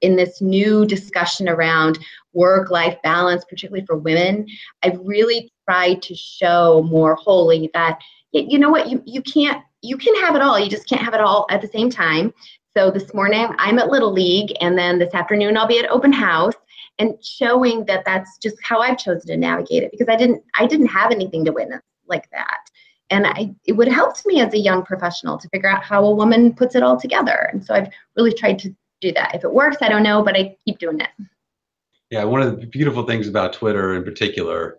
in this new discussion around work-life balance, particularly for women, I've really tried to show more wholly that, you know what, you can have it all. You just can't have it all at the same time. So this morning I'm at Little League, and then this afternoon I'll be at open house, and showing that that's just how I've chosen to navigate it, because I didn't have anything to witness like that. And it would help me as a young professional to figure out how a woman puts it all together. And so I've really tried to do that. If it works, I don't know, but I keep doing it. Yeah, one of the beautiful things about Twitter in particular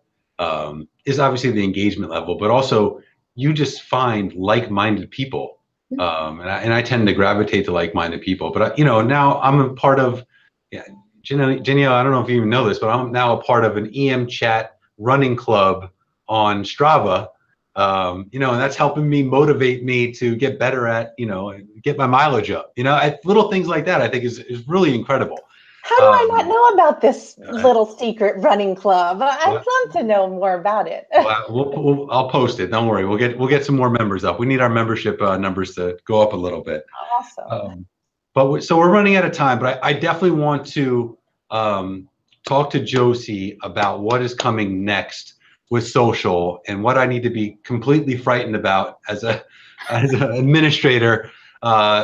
is obviously the engagement level, but also you just find like-minded people. And I tend to gravitate to like-minded people. But, now I'm a part of, Janelle, I don't know if you even know this, but I'm now a part of an EM chat running club on Strava. And that's helping me motivate me to get better at, get my mileage up. Little things like that I think is really incredible. How do I not know about this little secret running club? I'd love to know more about it. Well, I'll post it. Don't worry. We'll get some more members up. We need our membership numbers to go up a little bit. Awesome. So we're running out of time, but I definitely want to talk to Josie about what is coming next with social and what I need to be completely frightened about as an administrator,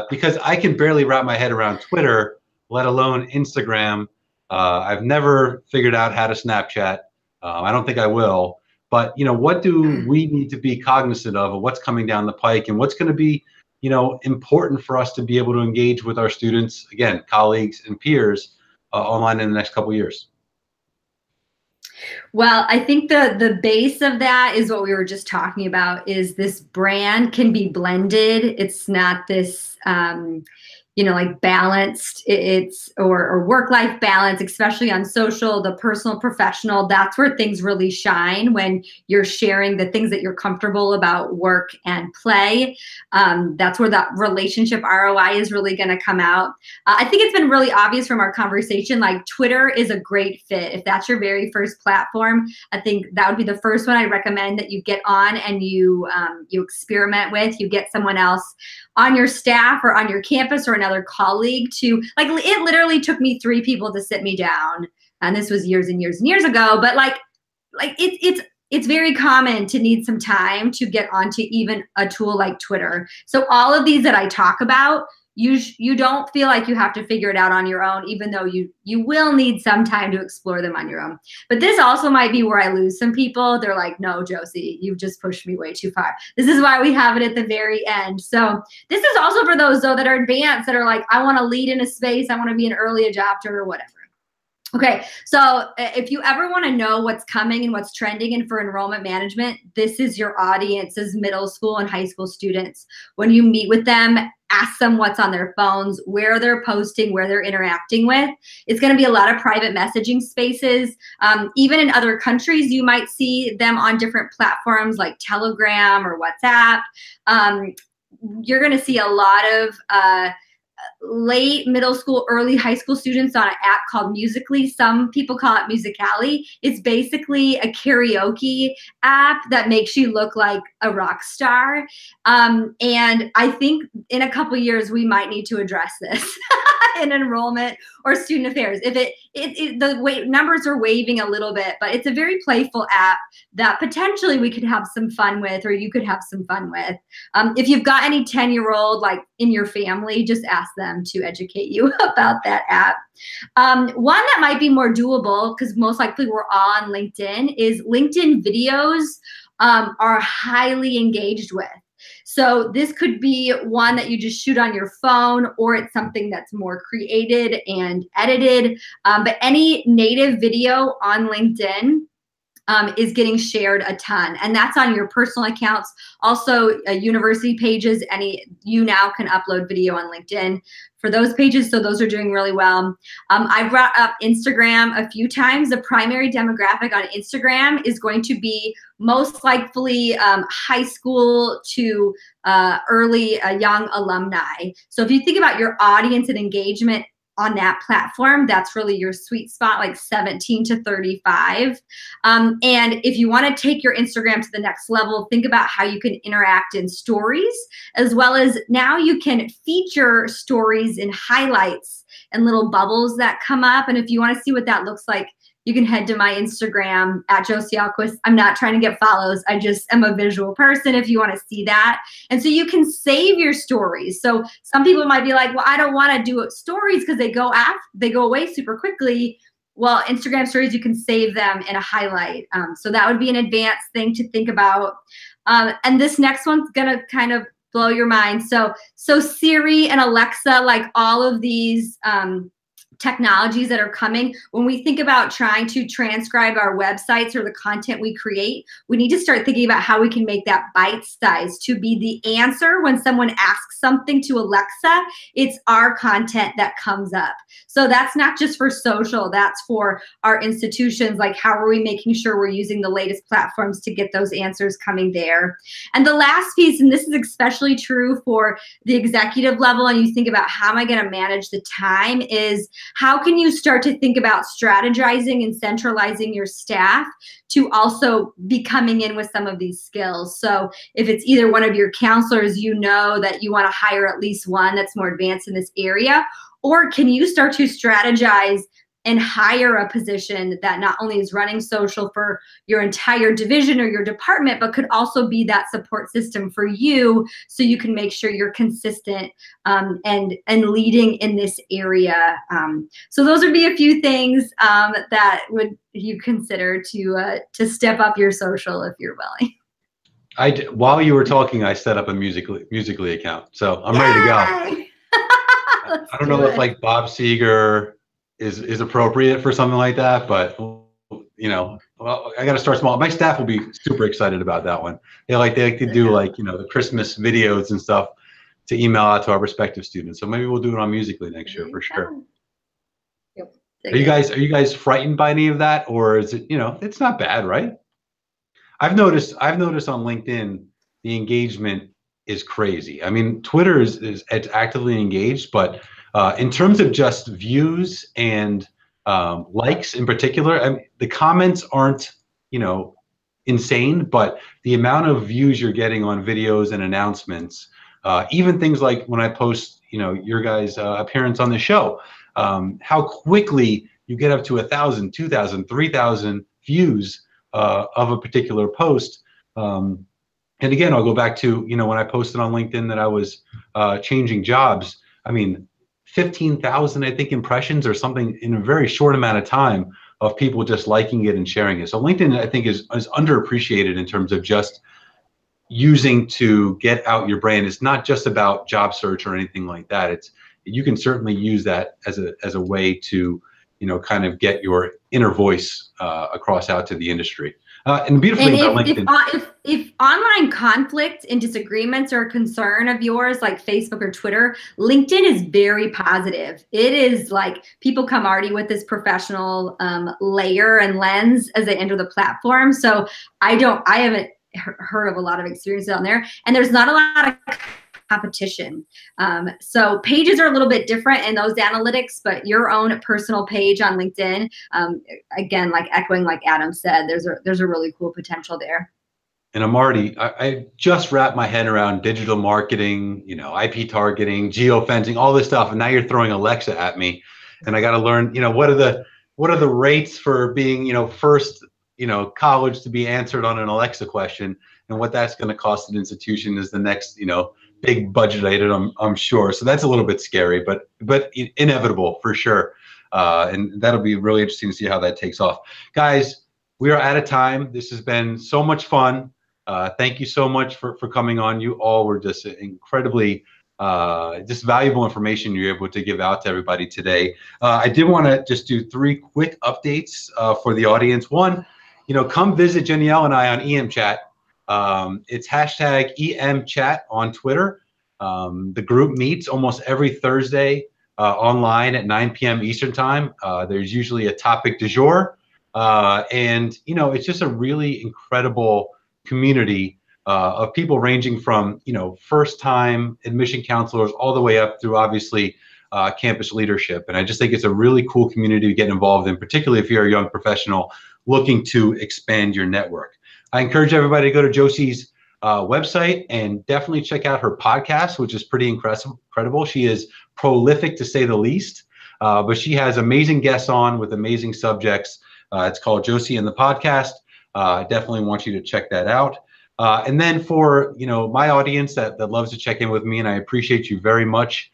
because I can barely wrap my head around Twitter, let alone Instagram. I've never figured out how to Snapchat. I don't think I will. But what do we need to be cognizant of what's coming down the pike, and what's going to be important for us to be able to engage with our students, again, colleagues and peers online in the next couple of years? Well, I think the base of that is what we were just talking about, is this brand can be blended. It's not this, like balanced, or work-life balance, especially on social, the personal, professional. That's where things really shine, when you're sharing the things that you're comfortable about work and play. That's where that relationship ROI is really going to come out. I think it's been really obvious from our conversation, like Twitter is a great fit. If that's your very first platform, I think that would be the first one I recommend that you get on and you experiment with. You get someone else on your staff or on your campus or another colleague to, like, it literally took me 3 people to sit me down, and this was years and years and years ago, but it's very common to need some time to get onto even a tool like Twitter. So all of these that I talk about, you don't feel like you have to figure it out on your own, even though you will need some time to explore them on your own. But this also might be where I lose some people. They're like, no, Josie, you've just pushed me way too far. This is why we have it at the very end. So this is also for those, though, that are advanced, that are like, I want to lead in a space. I want to be an early adopter or whatever. Okay, so if you ever want to know what's coming and what's trending and for enrollment management, this is your audience, is middle school and high school students. When you meet with them, ask them what's on their phones, where they're posting, where they're interacting with. It's going to be a lot of private messaging spaces. Even in other countries, you might see them on different platforms like Telegram or WhatsApp. You're going to see a lot of late middle school, early high school students on an app called Musical.ly. Some people call it Musically. It's basically a karaoke app that makes you look like a rock star. And I think in a couple years, we might need to address this in enrollment or student affairs. If the numbers are waving a little bit, but it's a very playful app that potentially we could have some fun with, or you could have some fun with. If you've got any 10-year-old like in your family, just ask them to educate you about that app. One that might be more doable, because most likely we're all on LinkedIn, is LinkedIn videos are highly engaged with. So this could be one that you just shoot on your phone, or it's something that's more created and edited. But any native video on LinkedIn is getting shared a ton, and that's on your personal accounts. Also, university pages, you now can upload video on LinkedIn for those pages, so those are doing really well. I've brought up Instagram a few times. The primary demographic on Instagram is going to be most likely high school to early young alumni. So if you think about your audience and engagement on that platform, that's really your sweet spot, like 17 to 35. And if you want to take your Instagram to the next level, think about how you can interact in stories, as well as now you can feature stories in highlights and little bubbles that come up. And if you want to see what that looks like, you can head to my Instagram at Josie Alquist. I'm not trying to get follows. I just am a visual person if you want to see that. And so you can save your stories. So some people might be like, well, I don't want to do stories because they go away super quickly. Well, Instagram stories, you can save them in a highlight. So that would be an advanced thing to think about. And this next one's going to kind of blow your mind. So Siri and Alexa, like all of these technologies that are coming, when we think about trying to transcribe our websites or the content we create, we need to start thinking about how we can make that bite-sized to be the answer when someone asks something to Alexa. It's our content that comes up. So that's not just for social, that's for our institutions. Like, how are we making sure we're using the latest platforms to get those answers coming there? And the last piece, and this is especially true for the executive level, and you think about how am I going to manage the time, is how can you start to think about strategizing and centralizing your staff to also be coming in with some of these skills? So if it's either one of your counselors, you know that you want to hire at least one that's more advanced in this area, or can you start to strategize and hire a position that not only is running social for your entire division or your department, but could also be that support system for you, so you can make sure you're consistent and leading in this area. So those would be a few things that would you consider to step up your social if you're willing. While you were talking, I set up a Musical.ly account, so I'm ready to go. I don't know if like Bob Seger is appropriate for something like that, but you know, well, I got to start small. My staff will be super excited about that one. They like to do like, you know, the Christmas videos and stuff to email out to our respective students. So maybe we'll do it on Musical.ly next year for sure. Yep. Are you guys frightened by any of that, or is it, you know, it's not bad, right? I've noticed on LinkedIn the engagement is crazy. I mean, Twitter is it's actively engaged, but in terms of just views and likes in particular, I mean, the comments aren't, you know, insane, but the amount of views you're getting on videos and announcements, even things like when I post, you know, your guys' appearance on the show, how quickly you get up to 1,000, 2,000, 3,000 views of a particular post. And again, I'll go back to, you know, when I posted on LinkedIn that I was changing jobs, I mean, 15,000, I think, impressions or something in a very short amount of time of people just liking it and sharing it. So LinkedIn, I think, is underappreciated in terms of just using to get out your brand. It's not just about job search or anything like that. You can certainly use that as a way to, you know, kind of get your inner voice across out to the industry. And the beautiful thing about LinkedIn, if online conflict and disagreements are a concern of yours, like Facebook or Twitter, LinkedIn is very positive. It is like people come already with this professional layer and lens as they enter the platform. So I haven't heard of a lot of experiences on there, and there's not a lot of competition. So pages are a little bit different in those analytics, but your own personal page on LinkedIn, again, like echoing like Adam said, there's a really cool potential there. And I just wrapped my head around digital marketing, you know, IP targeting, geofencing, all this stuff, and now you're throwing Alexa at me, and I got to learn, you know, what are the rates for being, you know, first, you know, college to be answered on an Alexa question, and what that's going to cost an institution is the next, you know, big budget item, I'm sure. So that's a little bit scary, but inevitable for sure. And that'll be really interesting to see how that takes off. Guys, we are out of time. This has been so much fun. Thank you so much for coming on. You all were just incredibly just valuable information you're able to give out to everybody today. I did want to just do 3 quick updates for the audience. One, you know, come visit Jenielle and I on EMChat. It's hashtag EMChat on Twitter. The group meets almost every Thursday online at 9 p.m. Eastern time. There's usually a topic du jour. And, you know, it's just a really incredible community of people ranging from, you know, first-time admission counselors all the way up through, obviously, campus leadership. And I just think it's a really cool community to get involved in, particularly if you're a young professional looking to expand your network. I encourage everybody to go to Josie's website and definitely check out her podcast, which is pretty incredible. She is prolific to say the least, but she has amazing guests on with amazing subjects. It's called Josie and the Podcast. I definitely want you to check that out. And then for my audience that loves to check in with me, and I appreciate you very much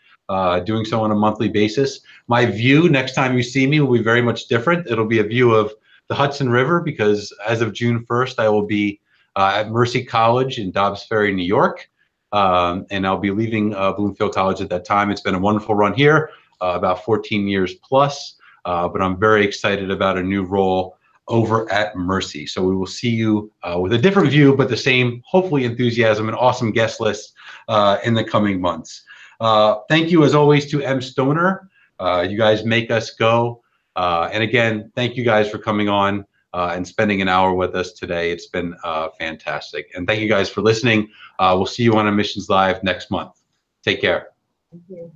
doing so on a monthly basis. My view next time you see me will be very much different. It'll be a view of the Hudson River, because as of June 1st, I will be at Mercy College in Dobbs Ferry, New York. And I'll be leaving Bloomfield College at that time. It's been a wonderful run here, about 14 years plus, but I'm very excited about a new role over at Mercy. So we will see you with a different view, but the same, hopefully, enthusiasm and awesome guest list in the coming months. Thank you, as always, to M. Stoner. You guys make us go. And again, thank you guys for coming on and spending an hour with us today. It's been fantastic. And thank you guys for listening. We'll see you on Admissions Live next month. Take care. Thank you.